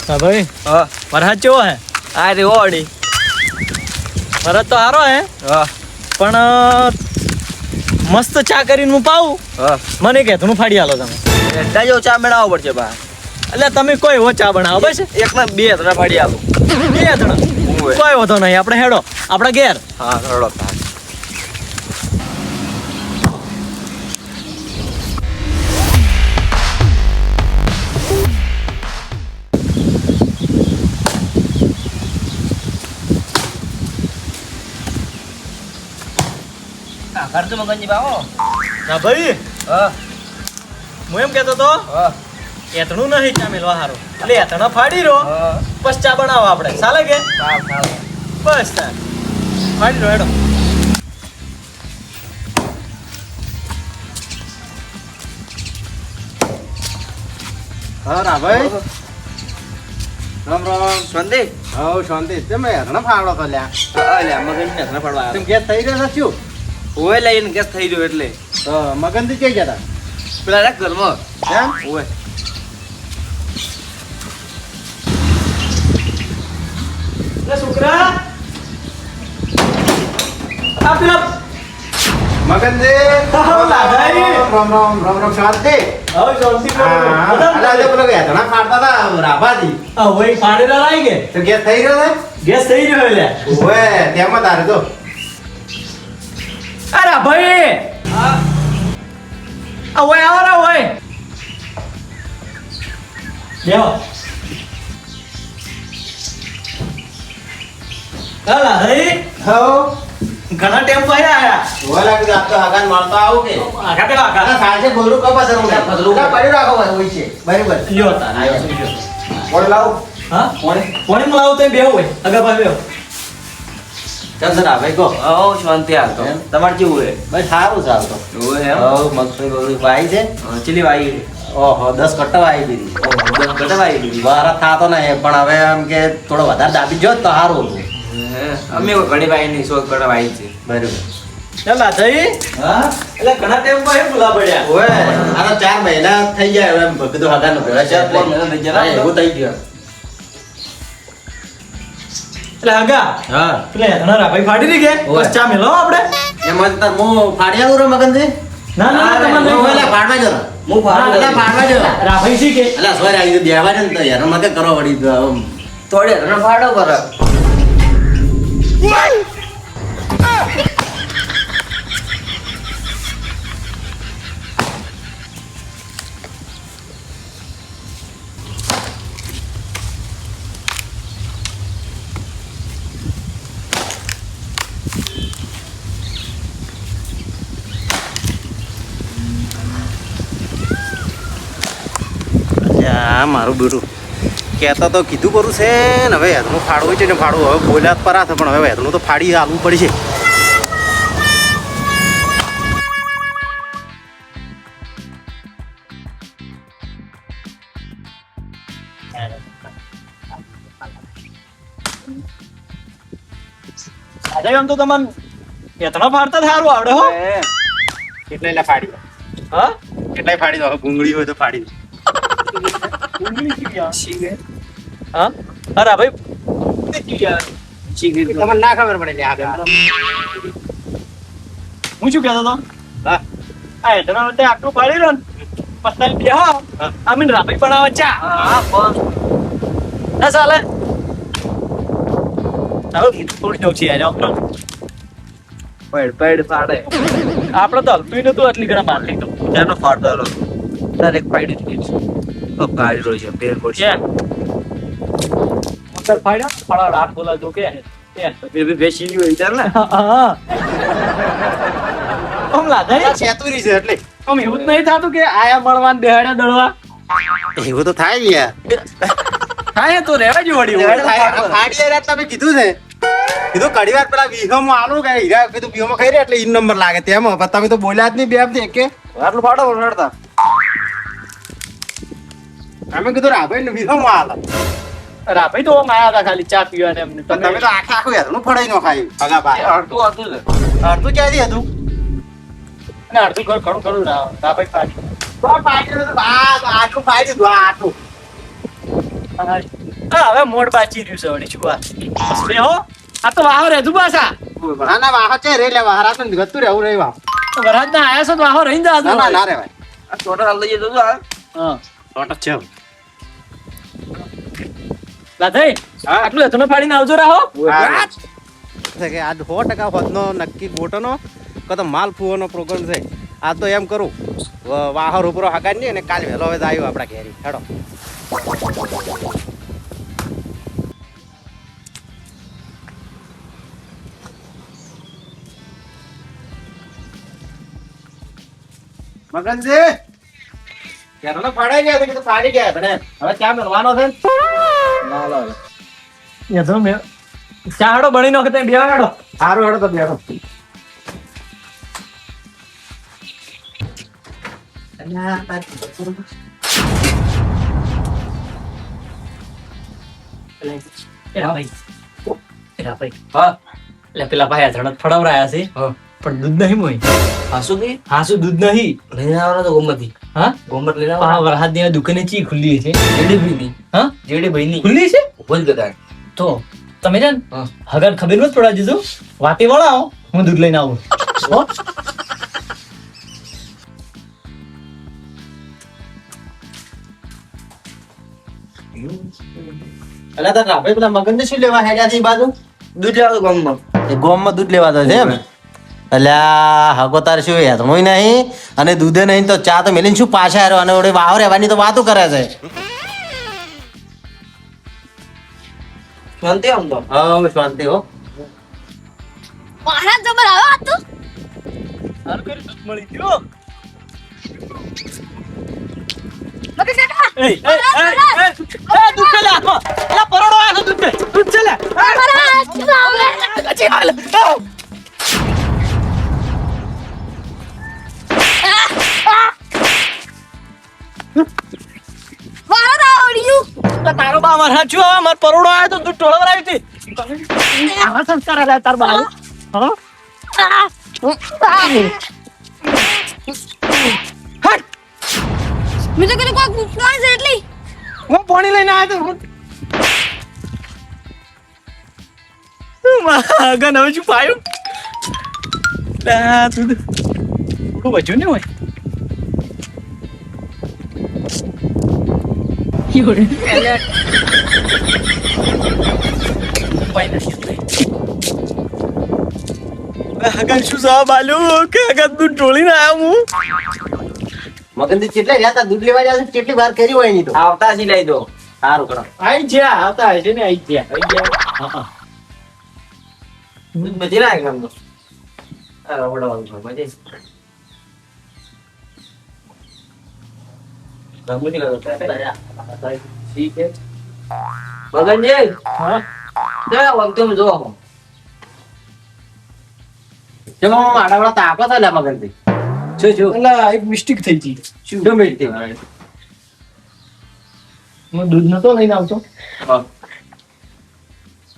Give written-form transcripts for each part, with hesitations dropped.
હા ભાઈ હા વરસાદ કેવો હે? આ રે ઓડી વરસાદ તો સારો હે હા પણ મસ્ત ચા કરીને હું પાઉં હા મને કે તું ફાડી આલો તમે. એટલા જેવો ચા બનાવવો પડશે બા એટલે તમે કોઈ એવો ચા બનાવો બસ એક ના બે ત્રણ ફાડી આલું બે જણા કોઈ વાંધો નહીં આપણે હેડો આપણે ઘેર. હા રડો ખર્ચ મગનજી બાવો ના ભાઈ હા હું એમ કહેતો તો હા એતણું નહીં ચા મેલવા હારો એટલે એતણા ફાડી રહ્યો હા બસ ચા બનાવો આપણે ચાલે કે સાવ સાવ બસ તાર ફાડી રહ્યો હેડો. હા ના ભાઈ રામ રામ. શાંતિ હવ શાંતિ તમે હરણા ફાવડો તો લ્યા અલ્યા મગન ને ના પડવા તમે ગેસ થઈ રહ્યો છો ઓય લઈને ગેસ થઈ રહ્યો એટલે તો મગન થી ક્યાં ગયા પેલા રાખ ઘરમાં હતા એમ ઓય એટલે છોકરા આ પેલા મગનજી હા, લાધાઈ. રામ રામ રામ રામ શાંતિ હવે શાંતિ કરો. હા બધા અલા પેલો હરણા ફાડતા હતા રાભાજી આ વહી ફાડેલા લાઈ કે તો ગેસ થઈ રહ્યો છે ગેસ થઈ રહ્યો એટલે ઓય તેમાં તારે તો અરે ભાઈ હા આ વહી આવો ને વહી બેહો. હાલા હઈ હવ ઘણા ટાઈમ પછી આયા ઓય લાગે આપ તો હગાન મારતો આવું કે આગા પેલા આગા આના સાંજે બોલરું કપા જરૂર ફદલું. પડ્યું રાખો ભાઈ હોય છે બરાબર લ્યો તાર આયો છે, લ્યો. બોલ લાવ હા કોણી માં લાવો તો બેહો હોય આગા ભાઈ બેહો. ચાલ સર આ ભાઈ કહો ઓ શાંતિ હાલ તો એમ? તમારે કેવું હે ભાઈ સારું ચાલતો ઓય એમ હવ મગફળી બગડી વાઈ છે ચીલી વાઈ ઓહો 10 કટ્ટા વાઈ દીધી ગટા વાઈ દીધી વાર થાતો નહીં પણ હવે એમ કે થોડો વધારે દાબી જો તો સારું હતું અમે ઘણી વાઈ ની શોધ ગટા વાઈ છે બરાબર ચાલ લાધાઈ હા એટલે ઘણા ટાઈમ પછી ભૂલા પડ્યા ઓય આ તો 4 મહિના થઈ ગયા હવે એમ કીધું હગાનો ભેળા છે 4 મહિના થઈ ગયા. હા, એવું થઈ ગયું એટલે આગા હા એટલે ઘણા રાભાઈ ફાડી દી કે ઓય. બસ ચા મેલો આપણે એમાં તાર હું ફાડી આવું રે મગનજી ના ના ના તમારે હું નહીં ઓલા ફાડવા જતો હું ફાડવા ના, ફાડવા જતો રાભાઈ શી કે અલા સોરી આવી દેવા છે ને તો યાર મકે કરો વળી તો આમ. થોડે રન ફાડો પર આ મારું બેટું કહેતા તો કીધું કરું છે ને હવે હેતનું ફાડવું છે ને ફાડવું હવે બોલ્યા પર આ પણ હવે હેતનું તો ફાડી આલવું પડશે આજે એમ તો તમને એતણા ફાડતા સારું આવડે હો કેટલાય ફાડી દો હા કેટલાય ફાડી દો હવે ભૂંગળી હોય તો ફાડી દો હા અરે ભાઈ તમને ના ખબર પડે હું શું કહેતો હતો હા આ એતણા વખતે આટલું ફાડી રહ્યો ને પત્તા બેહો આમીન રાભાઈ બનાવે ચા હા પણ ના ચાલે હવે થોડી જવું છે યાર પેડ ફાડે આપણે તો હલતું નતું આટલી ઘણા માર લીધું ચાલો ફાડો લો ડાયરેક્ટ ફાડી દીધી ઓ ગાડી રોઈ છે પેર પડશે છે મોટર ફાડ્યા ફળા રાત બોલા જો કે બેસી ગયું વિચાર ને હા આમ લાદા છેતુરી છે એટલે આમ એવું જ નહીં થતું કે આયા મળવાન બેહાડ્યા દળવા એવું તો થાય યાર હા તો રહેવા જ વળી ફાડી રાત તમે કીધું છે કીધું કડી વાર પેલા વિહોમાં આલું કે હીરા કીધું વિહોમાં ખાઈ રહ્યા એટલે ઈન નંબર લાગે તેમાં પણ તમે તો બોલ્યા જ નહીં બે આપતી કે આટલું ફાડો રડતા અમે કીધું રાભાઈ ને વિહોમાં આલા રાભાઈ તો આમ આયા હતા ખાલી ચા પીવા ને એમને પણ તમે તો આખે આખું હેરનું ફડાઈ નો ખાયું હગા ભાઈ અડધું હતું ને અડધું ક્યાંથી હતું અને અડધું ઘર ખડું ખડું રાભાઈ પાડી આટલું ફાડી દીધું આટલું અને હવે મોડ બાચી રહ્યું છે વળી શું વાત બે હો આ તો વાહો રહેતું પાછા ના ના વાહ છે રે લે વાહ રાત ને ગતું રહેવું રે વાહ વરસાદ ના આયા છો તો વાહો રહી જા ના ના ના રે ભાઈ આ છોટા લઈ જતો તો આ હા ટોટ છે લાથઈ હા. આટલું હેતુને ફાડીને આવજો રાહો છે કે આજ 100% હોદનો નક્કી ગોટોનો કતો માલ ફુવાનો પ્રોગ્રામ છે આ તો એમ કરું વાહર ઉપર હકાઈ નહીં અને કાલ વહેલો હવે આવ્યો આપણા ઘેરી હેડો મગનજી ઘેરનો ફાડાઈ ગયા તો ફાડી ગયા તને હવે ક્યાં મળવાનો છે હેતુને મેં ચાહડો બની નો કે તે બેવા હેડો સારું હેડો તો બેઠો એલા ભાઈ હા એટલે પેલા ભાઈ ધડક ફડાવરાયા છે હા પણ દૂધ નહીં મોય હાસુ કે હાસુ દૂધ નહીં લઈને આવવાનો તો ગોમતી હા ગોમત લઈને આ આવવાનો વરસાદ ની દુકાને ચી ખુલ્લી છે જેડી ભાઈ ની હા જેડી ભાઈ ની ખુલ્લી છે ઉભો જ ગતા તો તમે છે ને હા હગર ખબર નથી પડા દીધું વાતે વળાવો હું દૂધ લઈને આવું હો એટલે તાર રાભે પેલા મગનને શું લેવા હેડ્યા છે ઈ બાજુ દૂધ લેવા તો ગોમમાં એ ગોમમાં દૂધ લેવા તો છે એમ એટલે આ હગો તાર શું હેતણું નહીં અને દૂધે નહીં તો ચા તો મેલીને શું પાછા હારો અને ઓડે વાવ રહેવાની તો વાતો કરે છે શાંતિ આમ તો હા શાંતિ હો મારા જબર આવ્યો આ તું સારું કરી દૂધ મળી ગયો મગે સેટા એ દૂધ ચલે હાથમાં એલા પરોડો આયો દૂધ દે દૂધ ચલે મારા લાવે અચી હાલ મારા આવડ્યું તારો બા માર હાચું હવે માર પરોડો આયો તો દૂધ ટોળવરાવી હતી આવા સંસ્કાર આલ્યા તાર બા હા હટ મેં તો કીધું કોઈ ગુસ્સા છે એટલી હું પાણી લઈને આવ્યો તો આગળ હવે શું પાયું તું ખૂબ હજુ ને હોય આગળ શું જવાબ આલ્યો કે આગળ દૂધ ઢોળીને આવ્યો હું મગનથી કેટલા રહ્યા તા દૂધ લેવા જાય કેટલી વાર કરી હોય નહીં તો આવતા સી લઈ દો સારું કરો આઈ ગયા આવતા હશે ને આઈ ગયા હા દૂધ બચી લાગે કામ તો આ રવડવાનું છે બચી રમુજી લાગો ઠીક છે મગનજી હા તો વખતે જો ચલો આડાવડા તાકો હતા લે મગનથી શું શું એટલે એક મિસ્ટેક થઈ ગઈ શું મેળતી હું દૂધ નતો લઈને આવતો હા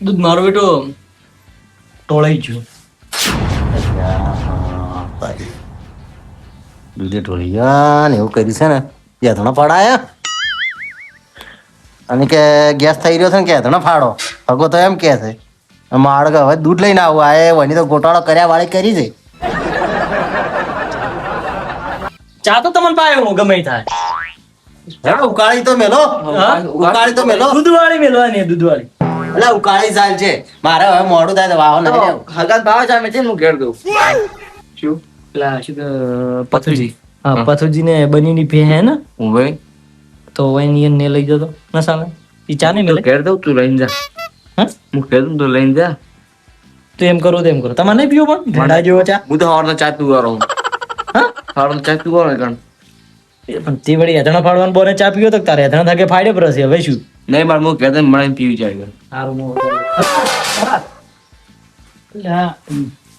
દૂધ મારો બેટો ટોળાઈ ગયો દૂધે ઢોળી ગયા ને એવું કર્યું છે ને યાતણો પડાયા અને કે ગેસ થઈ રહ્યો છે ને કે યાતણો ફાડો હગો તો એમ કે છે માળ કે હવે દૂધ લઈને આવું આ વની તો ગોટાળો કર્યા વાળી કરી છે ચા તો તમને પાયો હું ગમે ઈ થાય હેડો ઉકાળી તો મેલો હા? ઉકાળી તો મેલો દૂધવાળી મેલવાની દૂધવાળી એટલે ઉકાળી ચાલ છે મારે હવે મોડું થાય તો વાવો નહીં લેવું. હગાત ભાવ છે મેં છે હું ઘેર દઉં શું પેલા શું કે પથુજી હા પથુજી ને બનીની ભે હે ને હું ભાઈ તો એની ને લઈ જતો ના સામે ઈ ચા નહીં તો મેલે ઘેર દઉં તું લઈને જા હા હું ઘેર દઉં તું લઈને જા તો એમ કરો તો એમ કરો તમારે નહીં પીવો પણ ભેડા જેવો ચા હું તો હવારનો ચા પીવા રહું હા હવારનો ચા પીવા રહું કારણ એ પણ તે વળી હેધણા ફાડવાનું બોને ચા પીવો તો તારે હેધણા થાકે ફાડે પરસે હવે શું નહીં મારે હું ઘેર દઈને મળીને પીવી જાય સારું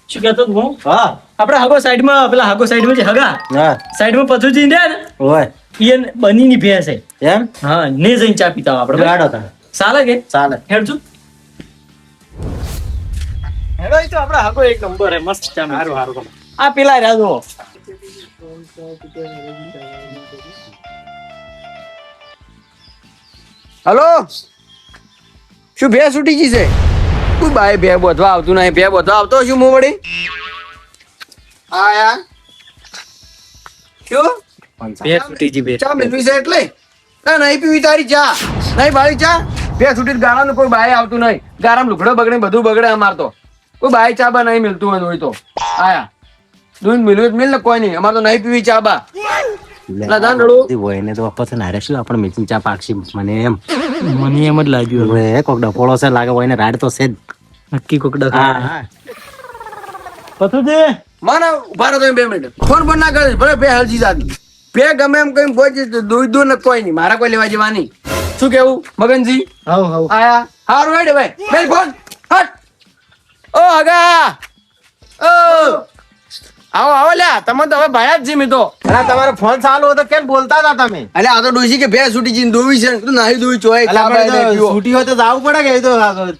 શું કહેતો તું હું હા આપણે હાગો સાઈડમાં પેલા હાગો સાઈડમાં છે હગા હા સાઈડમાં પથુજી ને હોય ઈ બનીની ભે છે એમ હા ને જઈને ચા પીતા આપણે ગાડો તમે ચાલે કે ચાલે હેડજો હેડો ઈ તો આપડા હાગો એક નંબર હે મસ્ત ચા હારું હારું આ પેલા રાજો હલો શું ભે છૂટી ગઈ છે? કોઈ બાય ભે બોધવા આવતું નહીં. ભે બોધવા આવતો શું હું વળી? આયા શું બે છૂટી જી બે. ચા મેળવી છે એટલે ના નહીં પીવી તારી ચા નહીં ભાઈ ચા બે છૂટી ગાળાનું કોઈ બાય આવતું નહીં. ગારામાં લુગડો બગડે બધું બગડે અમાર તો. કોઈ બાય ચા બા નહીં મિલતું હોય તો આયા દૂધ મિલવું મિલ ને કોઈ નહીં. અમારે તો નહીં પીવી ચા બા. ના દાન રડું હોય ને તો પસંદ હારે શું આપણે મેચિંગ ચા પાકશી મને એમ મને એમ જ લાગ્યું હવે કોક ડફોળો છે લાગે હોય ને રાડ તો છે જ. નક્કી કોક હા પથું છે મારા ઉભા રહો તમે 2 મિનિટ. ફોન પણ ના કરે ભલે બે હલજી જાતી બે ગમે એમ કઈ કોઈ દૂધ ને કોઈ નહીં. મારા કોઈ લેવા જેવા નહીં. શું કેવું મગનજી? હવ હવ આયા હારું હેડ ભાઈ મેલ ફોન હટ ઓ હગા ઓ આવો આવો લ્યા તમે તો હવે ભાયા જ જી મી તો. અલા તમારો ફોન ચાલુ હતો કેમ બોલતા હતા તમે? અલે આ તો ડોસી કે ભે છૂટી જીન દોવી છે તું નાહી દોવી ચોય અલા આપણે તો છૂટી હોય તો જાવું પડે કે એ તો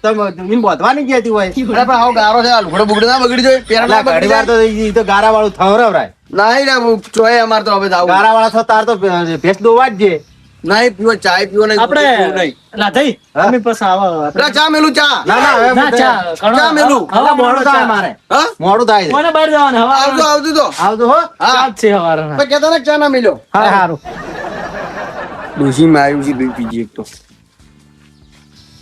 તમે ઈન બોધવાની ગઈ હતી હોય. અરે પણ આવો ગારો છે લુગડો બુગડો ના બગડી જાય પેરા અલા ના બગડી ઘણી વાર જાય. તો ઈ તો ગારા વાળું થવરાવરાય. નાહી રે ચોય અમાર તો હવે જાવ ગારા વાળા છો તાર તો ભેંસ દોવા જ છે. નાહી પીવો ચાય પીવો નહીં આપણે પીવું નહીં. લાધઈ હા? અમે પછી આવો લા ચા મેલું ચા ના ના હવે ના ચા ઘણો ચા મેલું. હવે મોડું થાય મારે હા મોડું થાય છે. કોને બહાર જવાનું હવે આવજો આવજો તો આવજો હો. હા ચા જ છે હવારના. પણ કેતા ને ચા ના મેલ્યો હા હારું. ડોસી માં આવ્યું છે બે પીજી એક તો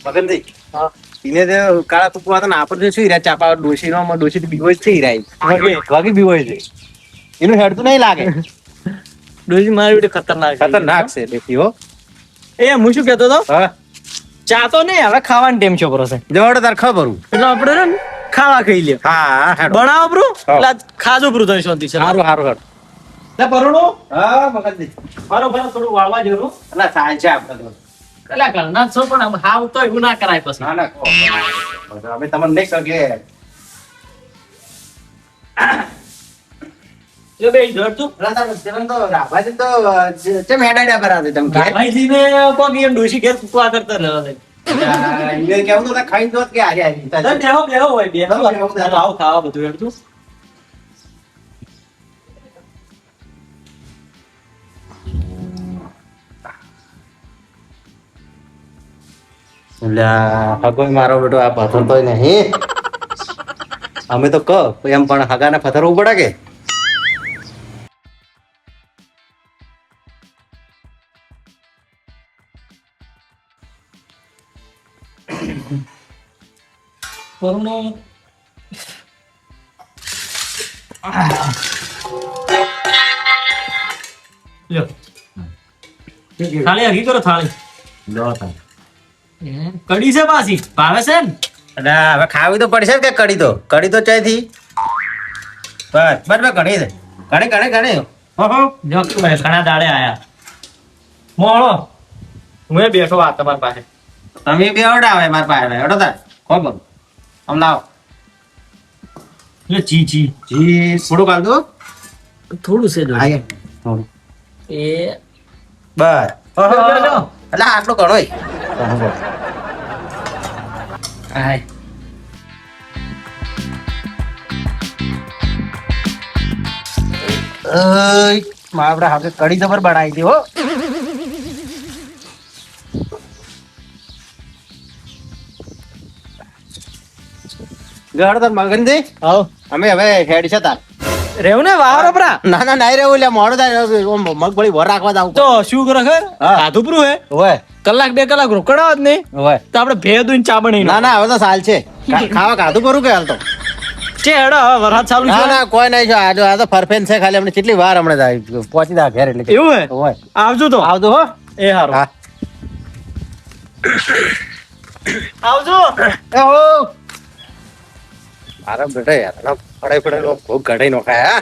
મગનજી હા. એને તે કાળા તુકવા હતા ને આપણે શું હીરા ચાપા ડોશી નો ડોશી તો બીવો જ છે હીરા વાગી બીવો છે એનું હેડ તો નહીં લાગે. ડોસી મારી બેટી ખતરનાક છે. ખતરનાક છે દેખી હો. એ હું શું કહેતો હતો હા ચા તો નહીં હવે ખાવાનો ટાઈમ છે બરો છે જવડ તાર ખબર એટલે આપણે છે ને ખાવા ખાઈ લે હા હેડ બનાવો બ્રો હા. એટલે ખાજો બ્રો તને શાંતિ છે હારું હારું હેડ. લે પરોણો હા મગનજી મારો ભાઈ થોડું વાળવા જેવું અલા સાંજ છે આપણે તો. કલા કરના છો પણ આમ હાવ તો એવું ના કરાય પછી ના ના કહો. અમે તમને નહીં કરીએ. જો બે ધર તું અલા તાર જીવન તો રાભાજી તો ચેમ હેડાડ્યા કરાવે તમે ઘેર? ભાઈ ને કોક એમ ડોશી ઘેર કુકવા કરતા રહે ઈને કેવું તો ખાઈ દોત કે હારી હારી તને બેહો બેહો હોય બેહો બેહો, બેહો. આવો ખાવા બધું હેડ તું હગો મારો બેટો આ પથરતો નહીં. અમે તો કહો એમ પણ હગાને પથરવું પડે કે પરોણો લ્યો થાળી આગી કરો થાળી કડી છે પાછી ભાવે છે ને હવે ખાવી તો પડશે કે કડી તો ચાયથી બસ બસ બસ કડી છે કડી ઓહો જો કે ભાઈ ઘણા દાડે આયા મોળો હું એ બેઠો આ તમારી પાસે તમે બે ઓડાવે માર પાસે ઓડો તાર ખબર આમ લાવો લે જી જી જી થોડું કાલ દો થોડું છે જો આગે એ બસ ઓહો લ્યો, લ્યો. એટલે આટલું ઘણોય આય આપણે હવે કડી જબર બનાવી દી હો ગળ તાર મગનજી આવો અમે હવે હેડ છે તાર રેવ ને વાવરો પરા ના ના નહીં રહેવું એટલે મોડું થાય ઓમ મગફળી ભર રાખવા જાવ તો શું કરે ખર હા. આધું પૂરું હે હોય કલાક 2 કલાક રોકડાવ જ નહીં હોય તો આપણે ભે દુઈને ચા બનાવી ના ના હવે તો સાલ છે ખાવા કાધું કરું કે હાલ તો છે હેડો હવે વરસાદ ચાલુ ના છે ના કોઈ નહીં જો આ તો ફરફેન છે ખાલી હમણાં કેટલી વાર હમણાં જાય પહોંચી દા ઘેર એટલે એવું હે હોય આવજો તો આવજો હો એ હારું હા આવજો એ હો મારા બેટા યાર પડાઈ ખૂબ ઘટાઈ નોખાય હા